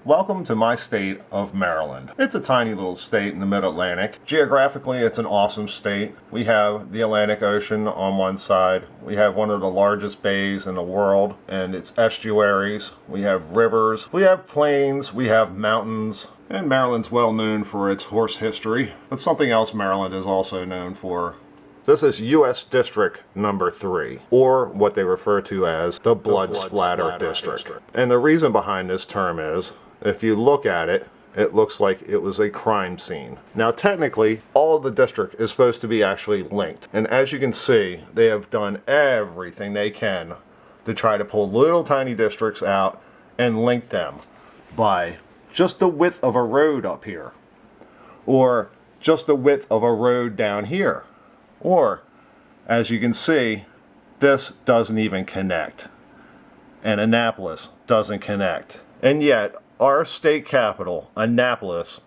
Welcome to my state of Maryland. It's a tiny little state in the mid-Atlantic. Geographically, it's an awesome state. We have the Atlantic Ocean on one side. We have one of the largest bays in the world and its estuaries. We have rivers. We have plains. We have mountains. And Maryland's well known for its horse history. But something else Maryland is also known for. This is U.S. District number 3, or what they refer to as the Blood Splatter District. And the reason behind this term is, if you look at it, it looks like it was a crime scene. Now technically, all of the district is supposed to be actually linked. And as you can see, they have done everything they can to try to pull little tiny districts out and link them by just the width of a road up here, or just the width of a road down here. Or, as you can see, this doesn't even connect. And Annapolis doesn't connect. And yet, our state capital, Annapolis,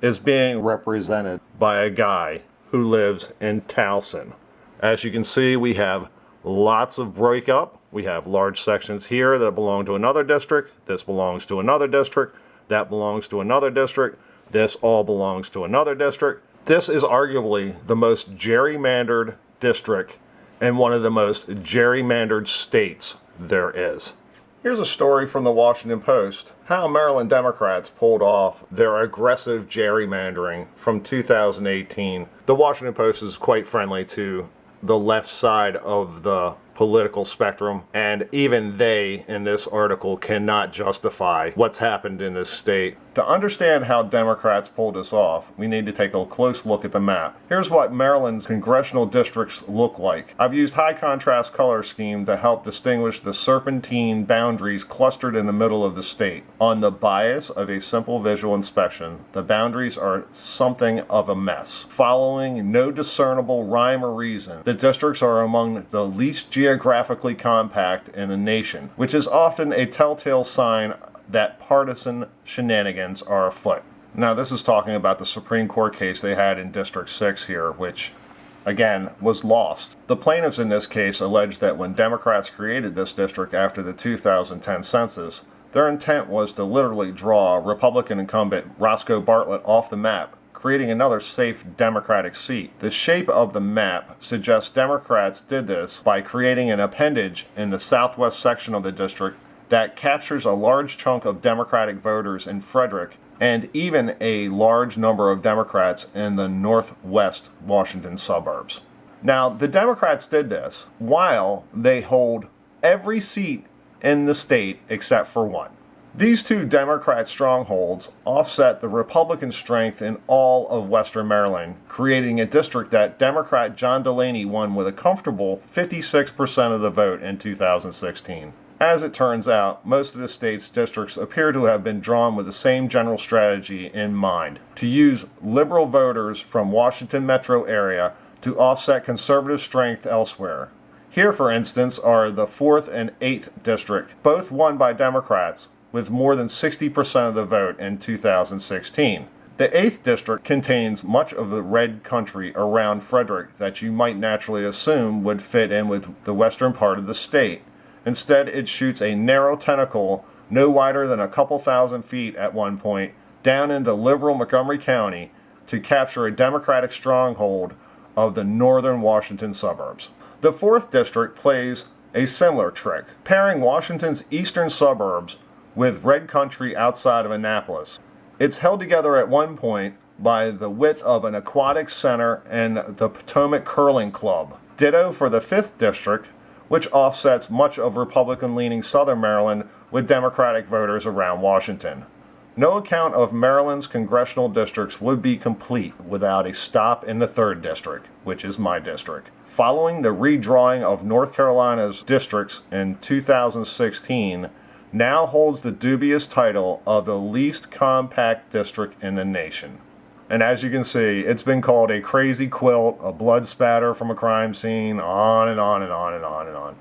is being represented by a guy who lives in Towson. As you can see, we have lots of breakup. We have large sections here that belong to another district. This belongs to another district. That belongs to another district. This all belongs to another district. This is arguably the most gerrymandered district and one of the most gerrymandered states there is. Here's a story from the Washington Post, how Maryland Democrats pulled off their aggressive gerrymandering from 2018. The Washington Post is quite friendly to the left side of the political spectrum, and even they in this article cannot justify what's happened in this state. To understand how Democrats pulled this off, we need to take a close look at the map. Here's what Maryland's congressional districts look like. I've used high contrast color scheme to help distinguish the serpentine boundaries clustered in the middle of the state. On the bias of a simple visual inspection, the boundaries are something of a mess. Following no discernible rhyme or reason, the districts are among the least geographically compact in the nation, which is often a telltale sign that partisan shenanigans are afoot. Now, this is talking about the Supreme Court case they had in District 6 here, which, again, was lost. The plaintiffs in this case allege that when Democrats created this district after the 2010 census, their intent was to literally draw Republican incumbent Roscoe Bartlett off the map, creating another safe Democratic seat. The shape of the map suggests Democrats did this by creating an appendage in the southwest section of the district that captures a large chunk of Democratic voters in Frederick and even a large number of Democrats in the northwest Washington suburbs. Now, the Democrats did this while they hold every seat in the state except for one. These two Democrat strongholds offset the Republican strength in all of Western Maryland, creating a district that Democrat John Delaney won with a comfortable 56% of the vote in 2016. As it turns out, most of the state's districts appear to have been drawn with the same general strategy in mind, to use liberal voters from Washington metro area to offset conservative strength elsewhere. Here, for instance, are the 4th and 8th district, both won by Democrats, with more than 60% of the vote in 2016. The 8th district contains much of the red country around Frederick that you might naturally assume would fit in with the western part of the state. Instead, it shoots a narrow tentacle no wider than a couple thousand feet at one point down into liberal Montgomery County to capture a Democratic stronghold of the northern Washington suburbs. The 4th district plays a similar trick, pairing Washington's eastern suburbs with red country outside of Annapolis. It's held together at one point by the width of an aquatic center and the Potomac Curling Club. Ditto for the 5th district, which offsets much of Republican-leaning southern Maryland with Democratic voters around Washington. No account of Maryland's congressional districts would be complete without a stop in the 3rd district, which is my district. Following the redrawing of North Carolina's districts in 2016, now holds the dubious title of the least compact district in the nation. And as you can see, it's been called a crazy quilt, a blood spatter from a crime scene, on and on and on and on and on.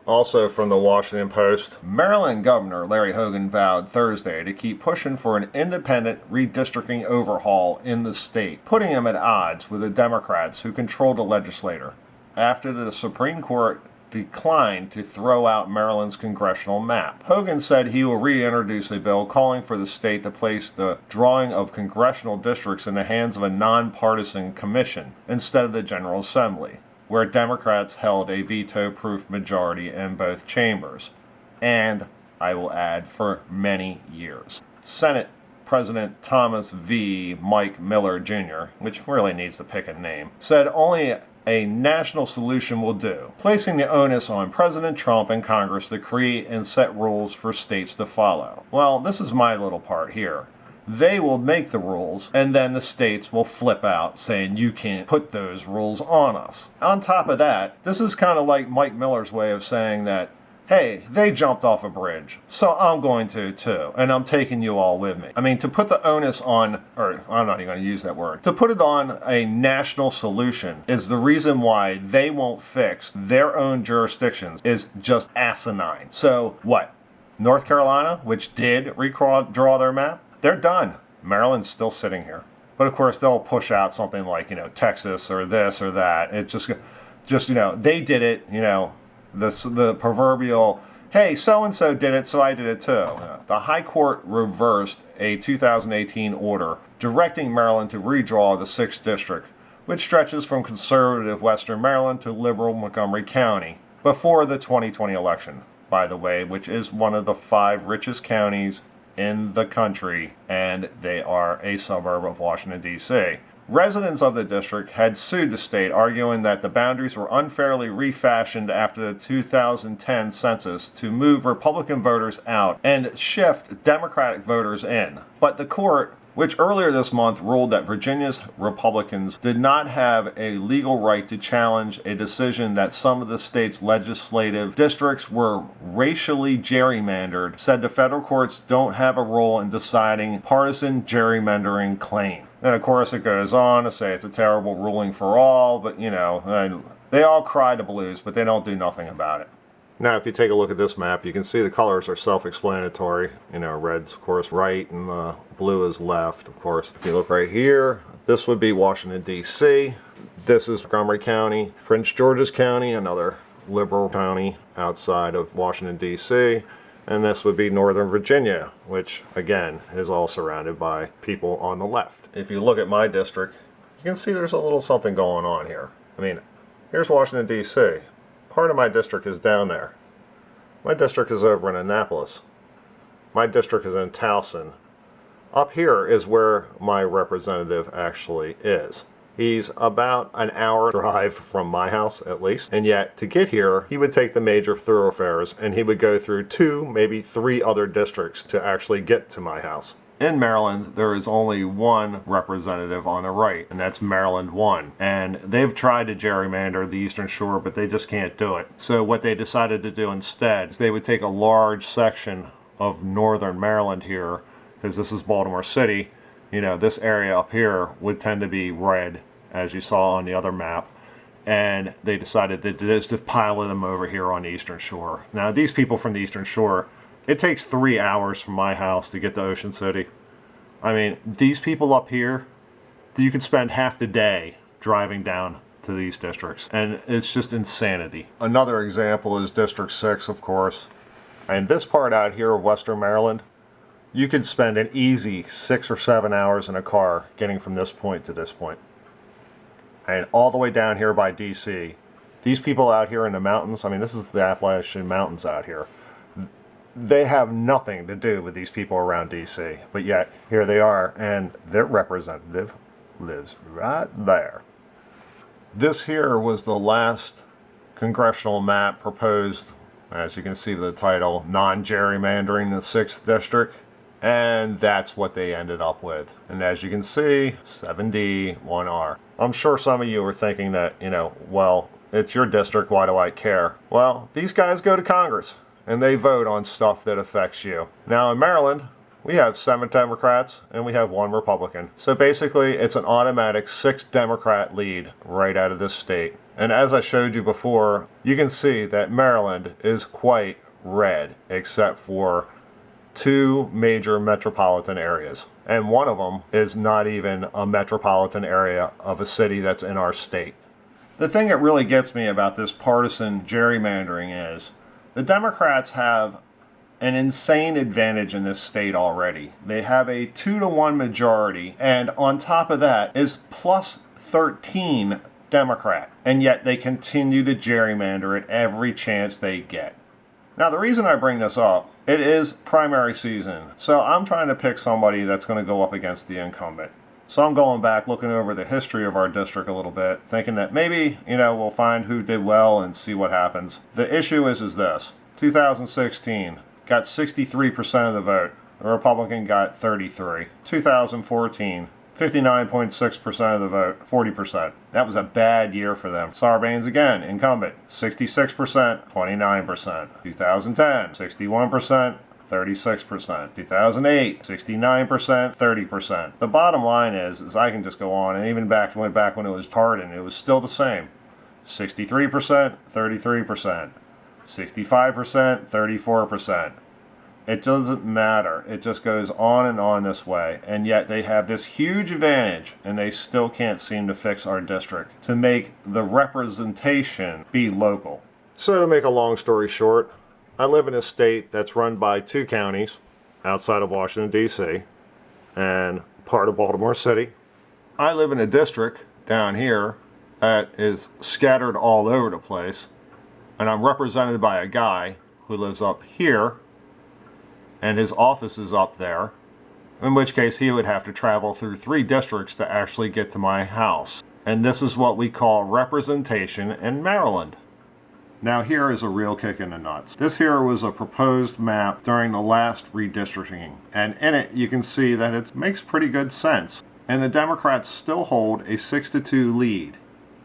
Also from the Washington Post, Maryland Governor Larry Hogan vowed Thursday to keep pushing for an independent redistricting overhaul in the state, putting him at odds with the Democrats who control the legislature. After the Supreme Court declined to throw out Maryland's congressional map. Hogan said he will reintroduce a bill calling for the state to place the drawing of congressional districts in the hands of a nonpartisan commission instead of the General Assembly, where Democrats held a veto-proof majority in both chambers, and, I will add, for many years. Senate President Thomas V. Mike Miller Jr., which really needs to pick a name, said only a national solution will do, placing the onus on President Trump and Congress to create and set rules for states to follow. Well, this is my little part here. They will make the rules, and then the states will flip out saying you can't put those rules on us. On top of that, this is kind of like Mike Miller's way of saying that, hey, they jumped off a bridge, so I'm going to too, and I'm taking you all with me. I mean, to put the onus on, or I'm not even going to use that word, to put it on a national solution is the reason why they won't fix their own jurisdictions is just asinine. So what? North Carolina, which did redraw their map, they're done. Maryland's still sitting here. But of course, they'll push out something like, Texas or this or that. It just, they did it, the proverbial, hey, so-and-so did it, so I did it too. The High Court reversed a 2018 order directing Maryland to redraw the 6th District, which stretches from conservative Western Maryland to liberal Montgomery County, before the 2020 election, by the way, which is one of the 5 richest counties in the country, and they are a suburb of Washington, D.C. Residents of the district had sued the state, arguing that the boundaries were unfairly refashioned after the 2010 census to move Republican voters out and shift Democratic voters in. But the court, which earlier this month ruled that Virginia's Republicans did not have a legal right to challenge a decision that some of the state's legislative districts were racially gerrymandered, said the federal courts don't have a role in deciding partisan gerrymandering claims. And of course it goes on to say it's a terrible ruling for all, but they all cry the blues, but they don't do nothing about it. Now, if you take a look at this map, you can see the colors are self-explanatory. Red's, of course, right, and blue is left, of course. If you look right here, this would be Washington, D.C. This is Montgomery County, Prince George's County, another liberal county outside of Washington, D.C., and this would be Northern Virginia, which, again, is all surrounded by people on the left. If you look at my district, you can see there's a little something going on here. Here's Washington, D.C. Part of my district is down there. My district is over in Annapolis. My district is in Towson. Up here is where my representative actually is. He's about an hour drive from my house, at least. And yet, to get here, he would take the major thoroughfares and he would go through 2, maybe 3 other districts to actually get to my house. In Maryland, there is only one representative on the right, and that's Maryland 1. And they've tried to gerrymander the Eastern Shore, but they just can't do it. So what they decided to do instead is they would take a large section of northern Maryland here, because this is Baltimore City. This area up here would tend to be red, as you saw on the other map. And they decided to just pile them over here on the Eastern Shore. Now, these people from the Eastern Shore, it takes 3 hours from my house to get to Ocean City. These people up here, you could spend half the day driving down to these districts, and it's just insanity. Another example is District 6, of course. And this part out here of Western Maryland, you could spend an easy 6 or 7 hours in a car getting from this point to this point. And all the way down here by D.C., these people out here in the mountains, this is the Appalachian Mountains out here. They have nothing to do with these people around D.C., but yet here they are, and their representative lives right there. This here was the last congressional map proposed, as you can see with the title, Non-Gerrymandering the 6th District, and that's what they ended up with. And as you can see, 7D, 1R. I'm sure some of you are thinking that, well, it's your district, why do I care? Well, these guys go to Congress, and they vote on stuff that affects you. Now in Maryland, we have 7 Democrats and we have 1 Republican. So basically, it's an automatic 6 Democrat lead right out of this state. And as I showed you before, you can see that Maryland is quite red, except for 2 major metropolitan areas. And one of them is not even a metropolitan area of a city that's in our state. The thing that really gets me about this partisan gerrymandering is the Democrats have an insane advantage in this state already. They have a 2-to-1 majority, and on top of that is plus 13 Democrat, and yet they continue to gerrymander it every chance they get. Now, the reason I bring this up, it is primary season, so I'm trying to pick somebody that's going to go up against the incumbent. So I'm going back, looking over the history of our district a little bit, thinking that maybe, we'll find who did well and see what happens. The issue is this. 2016, got 63% of the vote. The Republican got 33%. 2014, 59.6% of the vote, 40%. That was a bad year for them. Sarbanes again, incumbent, 66%, 29%. 2010, 61%, 36%. 2008, 69%, 30%. The bottom line is I can just go on, and even went back when it was pardoned, it was still the same. 63%, 33%. 65%, 34%. It doesn't matter. It just goes on and on this way. And yet they have this huge advantage, and they still can't seem to fix our district to make the representation be local. So to make a long story short, I live in a state that's run by 2 counties outside of Washington, D.C. and part of Baltimore City. I live in a district down here that is scattered all over the place. And I'm represented by a guy who lives up here, and his office is up there, in which case he would have to travel through 3 districts to actually get to my house. And this is what we call representation in Maryland. Now here is a real kick in the nuts. This here was a proposed map during the last redistricting, and in it you can see that it makes pretty good sense. And the Democrats still hold a 6-2 lead,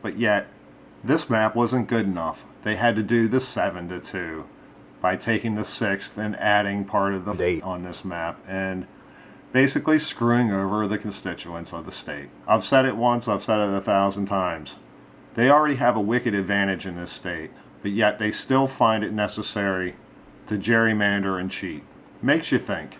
but yet this map wasn't good enough. They had to do the 7-2 by taking the 6th and adding part of the date on this map and basically screwing over the constituents of the state. I've said it once, I've said it 1,000 times. They already have a wicked advantage in this state, but yet they still find it necessary to gerrymander and cheat. Makes you think.